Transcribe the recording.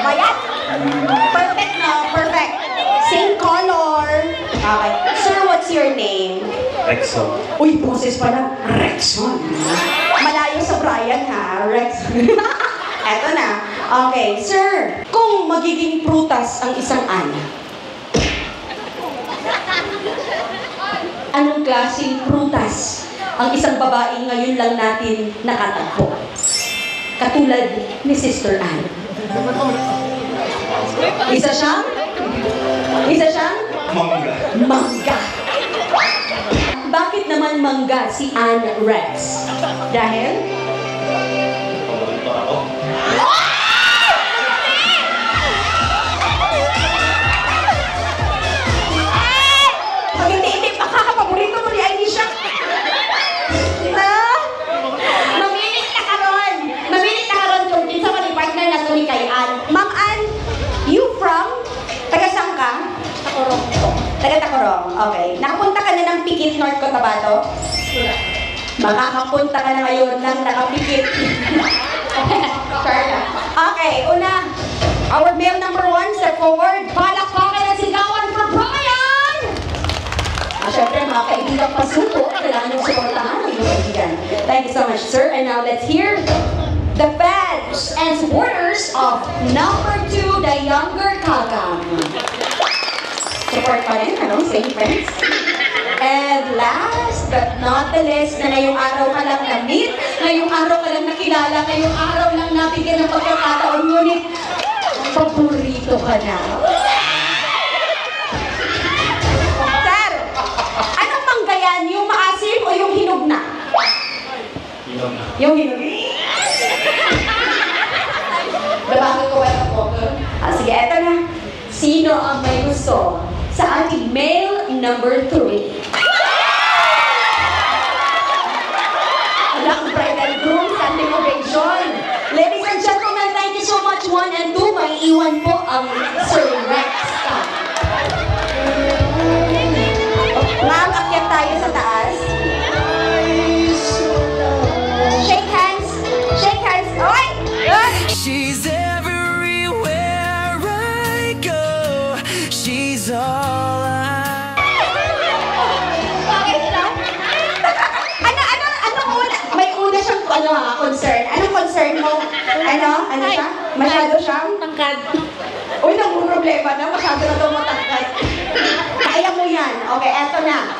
Mayat? Perfect, no? Perfect. Same color. Okay. Sir, what's your name? Rexon. Uy, boses pa lang. Rexon. Malayo sa Brian, ha? Rexon. Eto na. Okay. Sir, kung magiging prutas ang isang ana, anong klaseng prutas ang isang babae ngayon lang natin nakatagpo? Katulad ni Sister Anne. Isa siyang? Mangga. Mangga. Bakit naman mangga si Anne Rex? Dahil? Paborito ako. Pag hindi, pakakapaborito mo ni Aisha. Mamilit na karon. Mamilit na karon kung din sa mga partner na to ni kay Anne. Ma'am Anne, you from? Taga saan ka? Tacorong. Taga Tacorong. Okay. Nakapunta ka na ng Pikit, North Cotabato? Makakapunta ka na ngayon ng nakapikit. Okay, una. Our male number 1, step forward. Palakpakan at sigawan for Brian! Siyempre, mga kaibigang pasuko, kailangan yung supportahan ng inyong kaibigan. Thank you so much, sir. And now, let's hear the fans and supporters of number 2, the younger Kagam. Support pa rin, ano? Same friends. And last but not the least, na ngayong araw ka lang na-meet, ngayong araw ka lang nakilala, ngayong araw lang nabigyan ng pagkakataon, ngunit paborito ka na. Sir, anong mangga yan? Yung maasim o yung hinog na? Hinog na. Yung hinog. Nabagay ko ba ito po? Sige, eto na. Sino ang may gusto sa ating male number 3? Alang bride and groom, standing ovation. Ladies and gentlemen, thank you so much. 1 and 2, may iwan po ang Sir Rex. Ma'am, akyat tayo sa taas. Shake hands. Shake hands. Oy! She's everywhere I go. She's all I... Bakit na? Ano una? May una siyang concern. Anong concern mo? Ano siya? Masyado siyang? Tangkad. Uy, nang problema na. Masyado na daw matangkad. Kaya mo yan. Okay, eto na.